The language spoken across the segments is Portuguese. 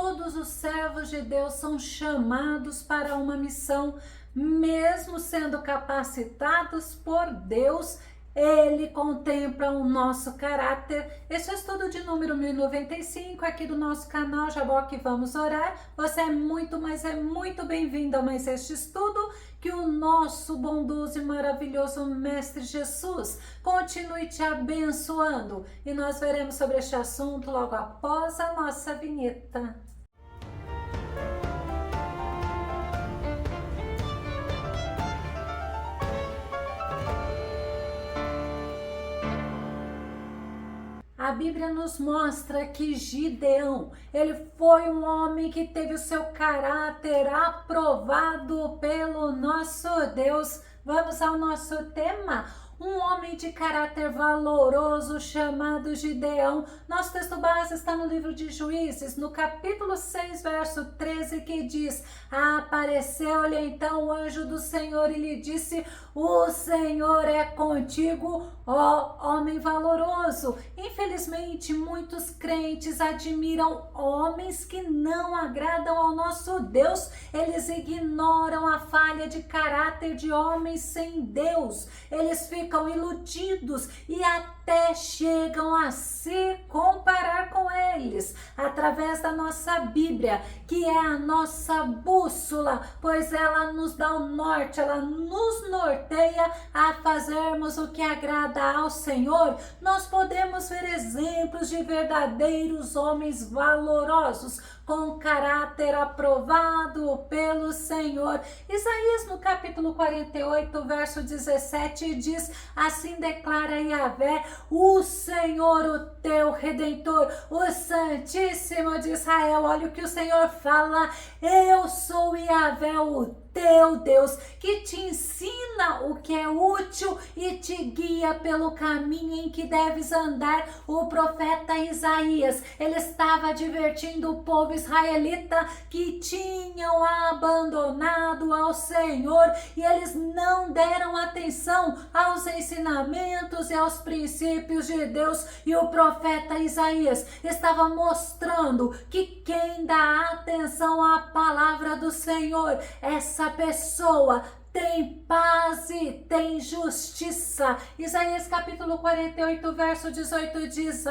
todos os servos de Deus são chamados para uma missão, mesmo sendo capacitados por Deus. Ele contempla o nosso caráter. Esse é o estudo de número 1095 aqui do nosso canal Jaboque Vamos Orar. Você é muito, mas é muito bem-vindo a mais este estudo. Que o nosso bondoso e maravilhoso Mestre Jesus continue te abençoando. E nós veremos sobre este assunto logo após a nossa vinheta. A Bíblia nos mostra que Gideão, ele foi um homem que teve o seu caráter aprovado pelo nosso Deus. Vamos ao nosso tema. Um homem de caráter valoroso chamado Gideão. Nosso texto base está no livro de Juízes, no capítulo 6, verso 13, que diz: Apareceu-lhe então o anjo do Senhor e lhe disse: O Senhor é contigo, ó homem valoroso. Infelizmente, muitos crentes admiram homens que não agradam ao nosso Deus. Eles ignoram a falha de caráter de homens sem Deus. Eles ficam iludidos e até chegam a se comparar com eles através da nossa Bíblia, que é a nossa bússola, pois ela nos dá o norte, ela nos norteia a fazermos o que agrada ao Senhor. Nós podemos ver exemplos de verdadeiros homens valorosos, com caráter aprovado pelo Senhor. Isaías, no capítulo 48, verso 17, diz: Assim declara Yahvé, o Senhor, o teu Redentor, o Santíssimo de Israel. Olha o que o Senhor fala: eu sou Yahvé, o teu Deus, que te ensina o que é útil e te guia pelo caminho em que deves andar. O profeta Isaías, ele estava advertindo o povo israelita que tinham abandonado ao Senhor e eles não deram atenção aos ensinamentos e aos princípios de Deus. E o profeta Isaías estava mostrando que quem dá atenção à palavra do Senhor, essa pessoa tem paz e tem justiça. Isaías capítulo 48, verso 18 diz: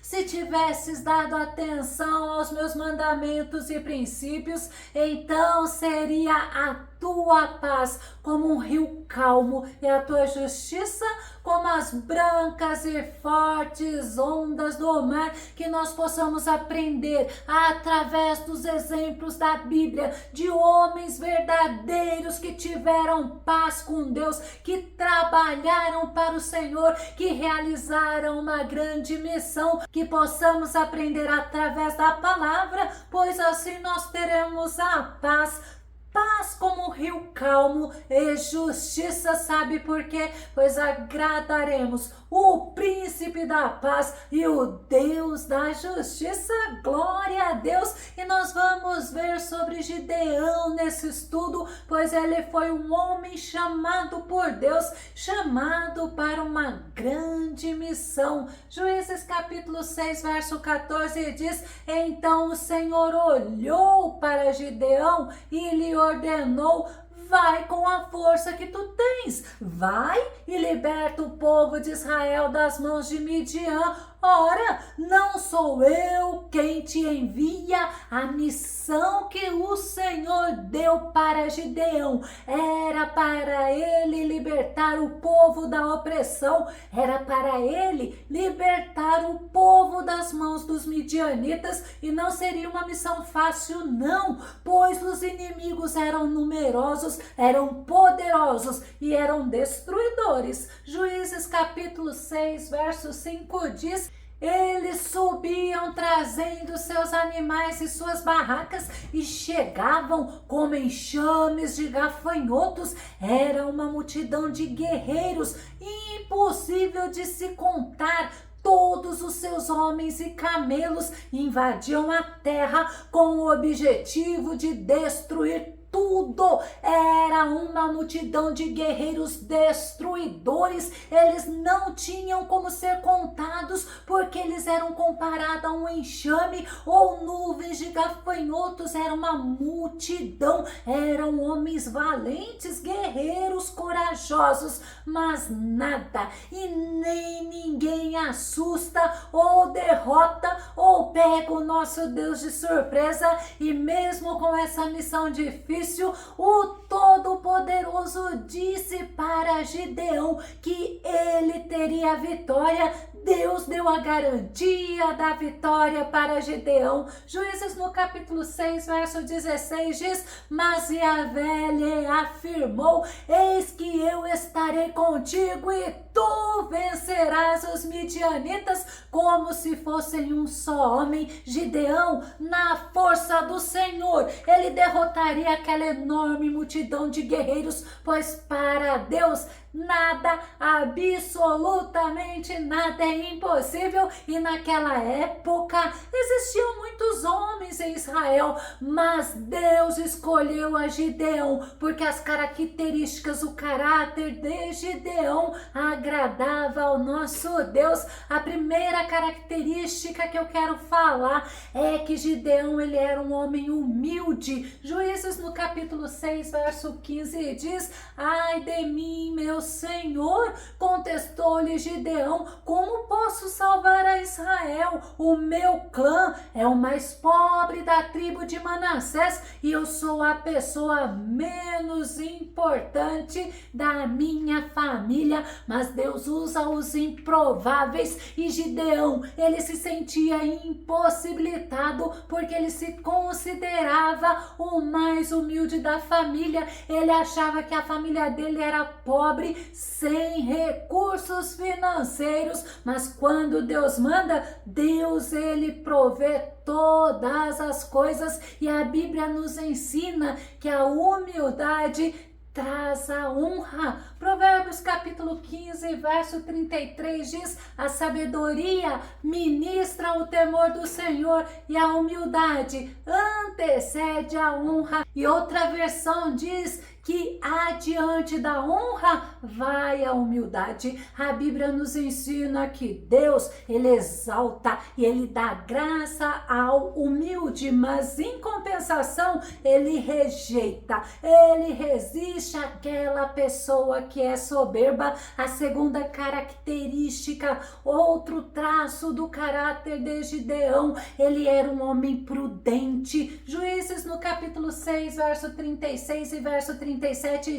se tivesses dado atenção aos meus mandamentos e princípios, então seria a tua paz como um rio calmo e a tua justiça como as brancas e fortes ondas do mar. Que nós possamos aprender através dos exemplos da Bíblia de homens verdadeiros que tiveram paz com Deus, que trabalharam para o Senhor, que realizaram uma grande missão. Que possamos aprender através da palavra, pois assim nós teremos a paz. Paz como um rio calmo e justiça, sabe por quê? Pois agradaremos o príncipe da paz e o Deus da justiça. Glória a Deus! E nós vamos ver sobre Gideão nesse estudo, pois ele foi um homem chamado por Deus, chamado para uma grande missão. Juízes capítulo 6, verso 14 diz: Então o Senhor olhou para Gideão e lhe ordenou: vai com a força que tu tens, vai e liberta o povo de Israel das mãos de Midian. Ora, não sou eu quem te envia? A missão que o Senhor deu para Gideão era para ele libertar o povo da opressão, era para ele libertar o povo das mãos dos midianitas, e não seria uma missão fácil não, pois os inimigos eram numerosos, eram poderosos e eram destruidores. Juízes capítulo 6, verso 5 diz: eles subiam trazendo seus animais e suas barracas e chegavam como enxames de gafanhotos. Era uma multidão de guerreiros, impossível de se contar. Todos os seus homens e camelos invadiam a terra com o objetivo de destruir tudo. Era uma multidão de guerreiros destruidores. Eles não tinham como ser contados, porque eles eram comparados a um enxame ou nuvens de gafanhotos. Era uma multidão, eram homens valentes, guerreiros corajosos, mas nada e nem ninguém assusta ou derrota ou pega o nosso Deus de surpresa. E mesmo com essa missão difícil, o Todo-Poderoso disse para Gideão que ele teria a vitória. Deus deu a garantia da vitória para Gideão. Juízes no capítulo 6, verso 16 diz: mas Yahvé lhe afirmou: eis que eu estarei contigo e tu vencerás os midianitas como se fossem um só homem. Gideão, na força do Senhor, ele derrotaria aquela enorme multidão de guerreiros, pois para Deus nada, absolutamente nada é impossível. E naquela época existiam muitos homens em Israel, mas Deus escolheu a Gideão porque as características, o caráter de Gideão agradava ao nosso Deus. A primeira característica que eu quero falar é que Gideão, ele era um homem humilde. Juízes no capítulo 6, verso 15 diz: ai de mim, meu Senhor, contestou-lhe Gideão, como posso salvar a Israel? O meu clã é o mais pobre da tribo de Manassés e eu sou a pessoa menos importante da minha família. Mas Deus usa os improváveis, e Gideão, ele se sentia impossibilitado porque ele se considerava o mais humilde da família. Ele achava que a família dele era pobre, sem recursos financeiros, mas quando Deus manda, Deus, ele provê todas as coisas. E a Bíblia nos ensina que a humildade traz a honra. Provérbios capítulo 15, verso 33 diz: a sabedoria ministra o temor do Senhor e a humildade antecede a honra. E outra versão diz que adiante da honra vai a humildade. A Bíblia nos ensina que Deus, ele exalta e ele dá graça ao humilde, mas em compensação ele rejeita, ele resiste àquela pessoa que é soberba. A segunda característica, outro traço do caráter de Gideão, ele era um homem prudente. Juízes no capítulo 6, verso 36 e verso 37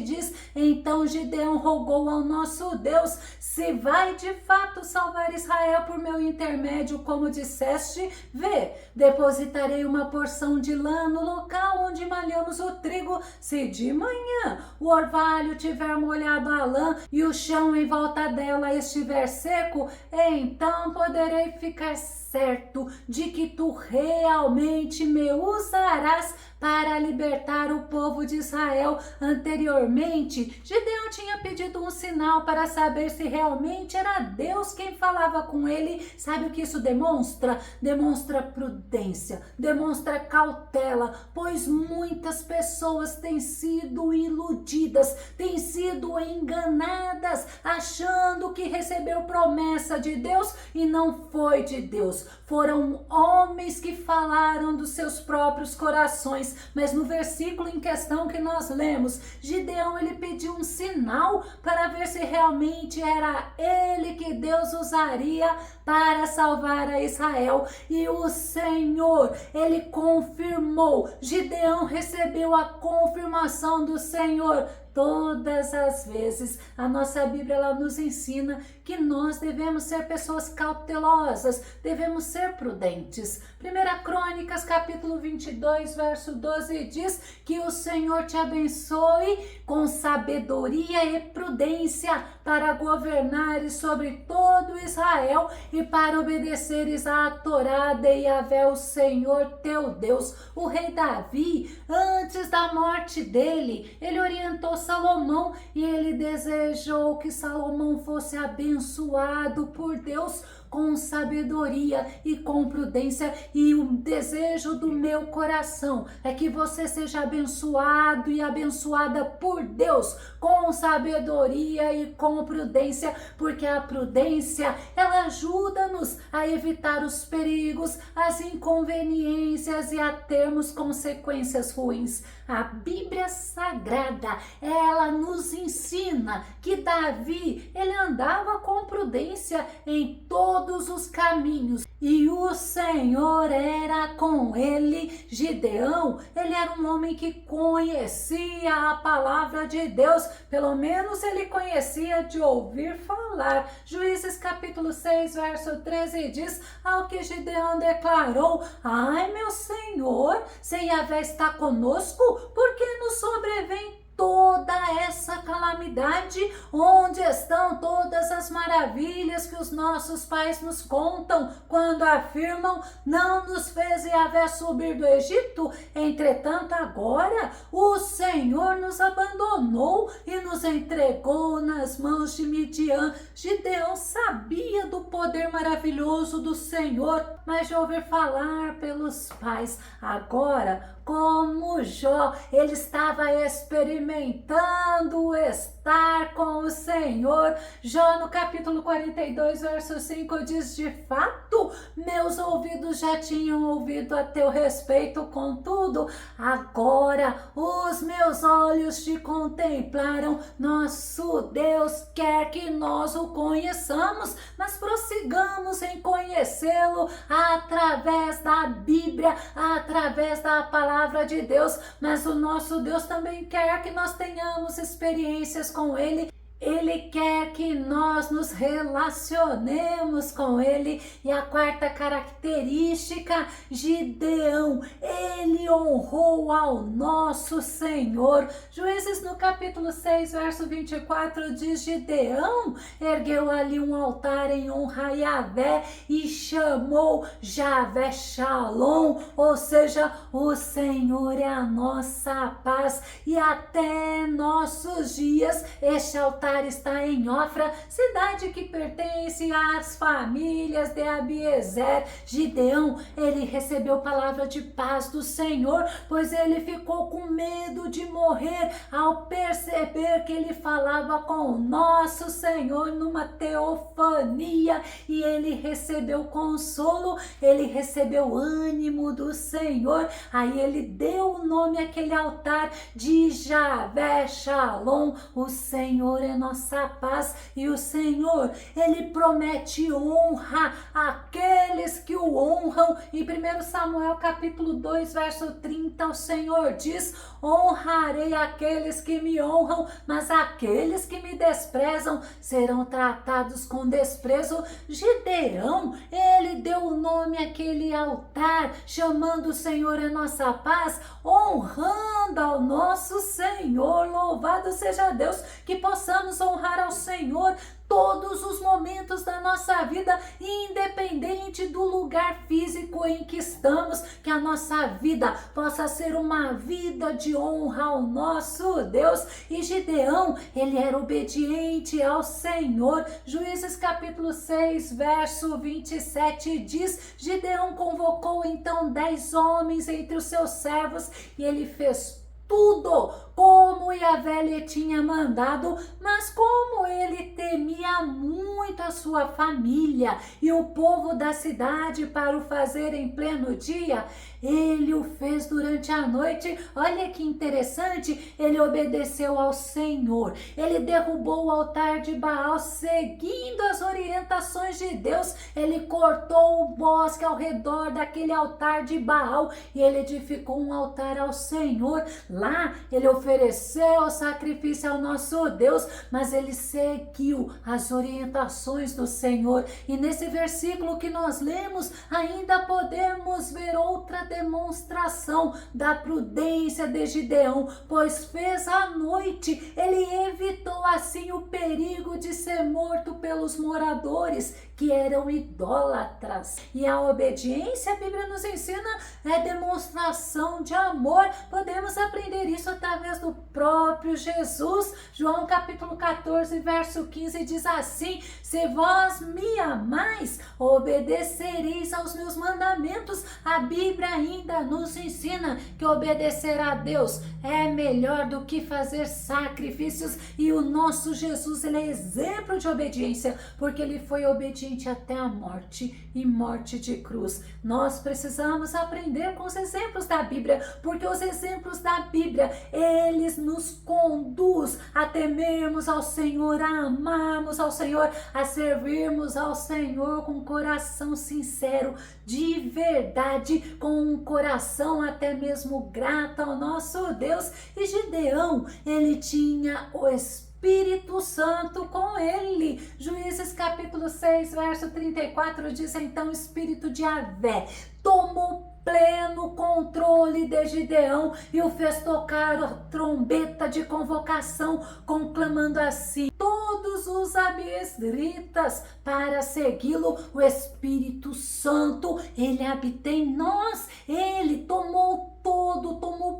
diz: então Gideão rogou ao nosso Deus: se vai de fato salvar Israel por meu intermédio, como disseste, vê, depositarei uma porção de lã no local onde malhamos o trigo. Se de manhã o orvalho tiver molhado a lã e o chão em volta dela estiver seco, então poderei ficar certo de que tu realmente me usarás para libertar o povo de Israel. Anteriormente, Gideão tinha pedido um sinal para saber se realmente era Deus quem falava com ele. Sabe o que isso demonstra? Demonstra prudência, demonstra cautela, pois muitas pessoas têm sido iludidas, têm sido enganadas, achando que recebeu promessa de Deus e não foi de Deus. Foram homens que falaram dos seus próprios corações. Mas no versículo em questão que nós lemos, Gideão, ele pediu um sinal para ver se realmente era ele que Deus usaria para salvar a Israel. E o Senhor, ele confirmou. Gideão recebeu a confirmação do Senhor. Todas as vezes, a nossa Bíblia, ela nos ensina que nós devemos ser pessoas cautelosas, devemos ser prudentes. 1 Crônicas, capítulo 22, verso 12, diz que o Senhor te abençoe com sabedoria e prudência para governares sobre todo Israel e para obedeceres à Torá de Yahvé, o Senhor teu Deus. O rei Davi, antes da morte dele, ele orientou Salomão e ele desejou que Salomão fosse abençoado por Deus. com sabedoria e com prudência, e o desejo do meu coração é que você seja abençoado e abençoada por Deus, com sabedoria e com prudência, porque a prudência, ela ajuda-nos a evitar os perigos, as inconveniências e a termos consequências ruins. A Bíblia Sagrada, ela nos ensina que Davi, ele andava com prudência em todos os caminhos e o Senhor era com ele. Gideão, ele era um homem que conhecia a palavra de Deus, pelo menos ele conhecia de ouvir falar. Juízes capítulo 6, verso 13 diz: ao que Gideão declarou: ai, meu Senhor, se Yahvé está conosco, por que nos sobrevém toda essa calamidade? Onde estão todas as maravilhas que os nossos pais nos contam quando afirmam: não nos fez Yahvé subir do Egito? Entretanto, agora o Senhor nos abandonou e nos entregou nas mãos de Midian. Gideão sabia do poder maravilhoso do Senhor, mas de ouvir falar pelos pais. Agora, como Jó, ele estava experimentando estar com o Senhor. Jó, no capítulo 42, verso 5, diz: de fato, meus ouvidos já tinham ouvido a teu respeito, contudo, agora os meus olhos te contemplaram. Nosso Deus quer que nós o conheçamos, mas prossigamos em conhecê-lo através da Bíblia, através da palavra de Deus. Mas o nosso Deus também quer que nós tenhamos experiências com Ele. Ele quer que nós nos relacionemos com Ele. E a quarta característica, Gideão, ele honrou ao nosso Senhor. Juízes no capítulo 6, verso 24 diz: Gideão ergueu ali um altar em honra a Yahvé e chamou Javé Shalom, ou seja, o Senhor é a nossa paz. E até nossos dias este altar está em Ofra, cidade que pertence às famílias de Abiezer. Gideão, ele recebeu palavra de paz do Senhor, pois ele ficou com medo de morrer ao perceber que ele falava com o nosso Senhor numa teofania, e ele recebeu consolo, ele recebeu ânimo do Senhor. Aí ele deu o nome àquele altar de Javé Shalom, o Senhor é nossa paz. E o Senhor, ele promete honra àqueles que o honram. Em 1 Samuel capítulo 2, verso 30, o Senhor diz: honrarei aqueles que me honram, mas aqueles que me desprezam serão tratados com desprezo. Gideão, ele deu o nome àquele altar, chamando o Senhor é nossa paz, honrando ao nosso Senhor. Louvado seja Deus, que possamos honrar ao Senhor todos os momentos da nossa vida, independente do lugar físico em que estamos, que a nossa vida possa ser uma vida de honra ao nosso Deus. E Gideão, ele era obediente ao Senhor. Juízes capítulo 6, verso 27 diz: Gideão convocou então 10 homens entre os seus servos, e ele fez tudo como Yahvé lhe tinha mandado, mas como ele temia muito a sua família e o povo da cidade para o fazer em pleno dia, ele o fez durante a noite. Olha que interessante, ele obedeceu ao Senhor, ele derrubou o altar de Baal seguindo as orientações de Deus, ele cortou o bosque ao redor daquele altar de Baal e ele edificou um altar ao Senhor. Lá ele ofereceu sacrifício ao nosso Deus, mas ele seguiu as orientações do Senhor. E nesse versículo que nós lemos, ainda podemos ver outra demonstração da prudência de Gideão, pois fez à noite, ele evitou assim o perigo de ser morto pelos moradores que eram idólatras. E a obediência, a Bíblia nos ensina, é demonstração de amor. Podemos aprender isso através do próprio Jesus. João capítulo 14, verso 15 diz assim: se vós me amais, obedecereis aos meus mandamentos. A Bíblia ainda nos ensina que obedecer a Deus é melhor do que fazer sacrifícios, e o nosso Jesus, ele é exemplo de obediência, porque ele foi obediente até a morte, e morte de cruz. Nós precisamos aprender com os exemplos da Bíblia, porque os exemplos da Bíblia, eles nos conduz a temermos ao Senhor, a amarmos ao Senhor, a servirmos ao Senhor com um coração sincero, de verdade, com um coração até mesmo grato ao nosso Deus. E Gideão, ele tinha o Espírito Santo com ele. Juízes capítulo 6, verso 34 diz: então o Espírito de Yahvé tomou pleno controle de Gideão e o fez tocar a trombeta de convocação, conclamando assim todos os abiesritas para segui-lo. O Espírito Santo, ele habita em nós, ele tomou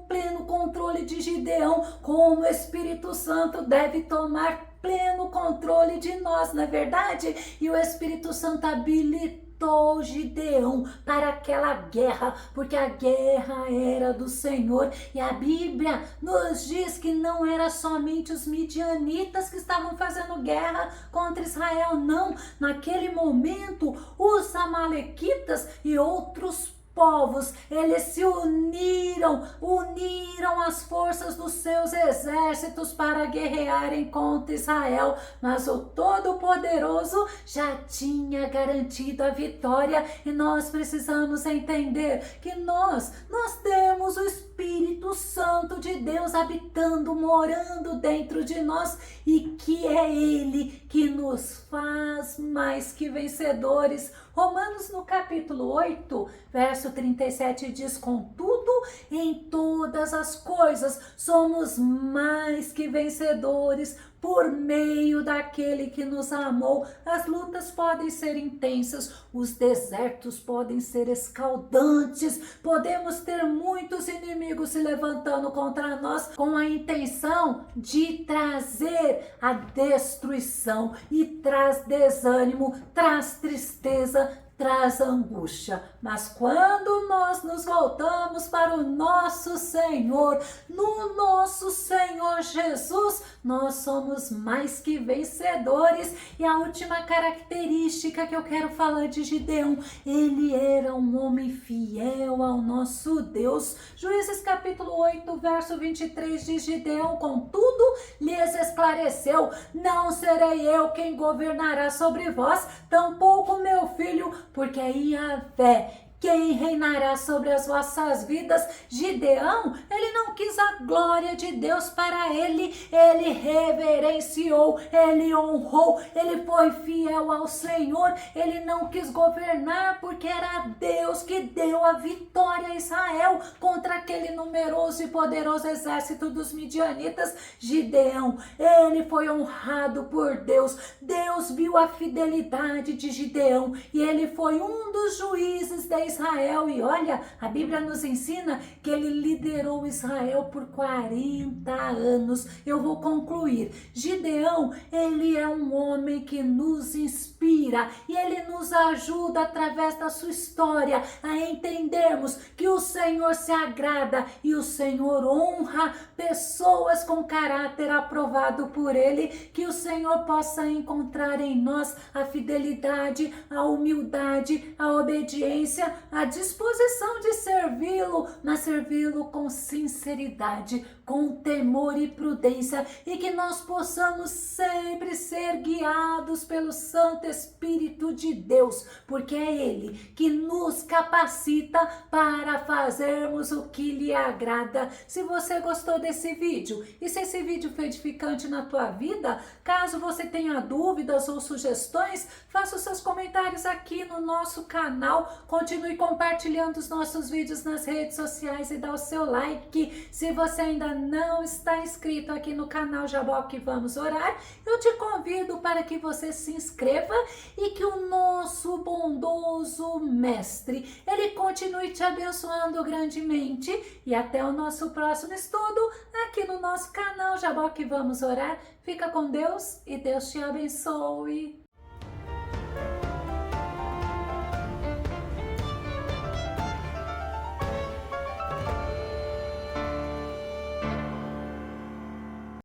pleno controle de Gideão, como o Espírito Santo deve tomar pleno controle de nós, não é verdade? E o Espírito Santo habilitou Gideão para aquela guerra, porque a guerra era do Senhor. E a Bíblia nos diz que não era somente os midianitas que estavam fazendo guerra contra Israel, não. Naquele momento, os amalequitas e outros povos, eles se uniram as forças dos seus exércitos para guerrearem contra Israel, mas o Todo-Poderoso já tinha garantido a vitória. E nós precisamos entender que nós temos o Espírito Santo de Deus habitando, morando dentro de nós, e que é ele que nos faz mais que vencedores. Romanos no capítulo 8, verso 37 diz: contudo, em todas as coisas somos mais que vencedores por meio daquele que nos amou. As lutas podem ser intensas, os desertos podem ser escaldantes, podemos ter muitos inimigos se levantando contra nós com a intenção de trazer a destruição, e traz desânimo, traz tristeza, traz angústia. Mas quando nós nos voltamos para o nosso Senhor, no nosso Senhor Jesus, nós somos mais que vencedores. E a última característica que eu quero falar de Gideão: ele era um homem fiel ao nosso Deus. Juízes capítulo 8, verso 23 diz: Gideão, contudo, lhes esclareceu: não serei eu quem governará sobre vós, tampouco meu filho, porque é Yahvé quem reinará sobre as vossas vidas. Gideão, ele não quis a glória de Deus para ele, ele reverenciou, ele honrou, ele foi fiel ao Senhor. Ele não quis governar porque era Deus que deu a vitória a Israel contra aquele numeroso e poderoso exército dos midianitas. Gideão, ele foi honrado por Deus. Deus viu a fidelidade de Gideão e ele foi um dos juízes de Israel. E olha, a Bíblia nos ensina que ele liderou Israel por 40 anos. Eu vou concluir. Gideão, ele é um homem que nos inspira e ele nos ajuda através da sua história a entendermos que o Senhor se agrada e o Senhor honra pessoas com caráter aprovado por ele. Que o Senhor possa encontrar em nós a fidelidade, a humildade, a obediência, a disposição de servi-lo, mas servi-lo com sinceridade, com temor e prudência, e que nós possamos sempre ser guiados pelo Santo Espírito de Deus, porque é Ele que nos capacita para fazermos o que lhe agrada. Se você gostou desse vídeo e se esse vídeo foi edificante na tua vida, caso você tenha dúvidas ou sugestões, faça os seus comentários aqui no nosso canal. Continue Continue compartilhando os nossos vídeos nas redes sociais e dá o seu like. Se você ainda não está inscrito aqui no canal Jaboque Vamos Orar, eu te convido para que você se inscreva e que o nosso bondoso Mestre, ele continue te abençoando grandemente. E até o nosso próximo estudo aqui no nosso canal Jaboque Vamos Orar. Fica com Deus e Deus te abençoe.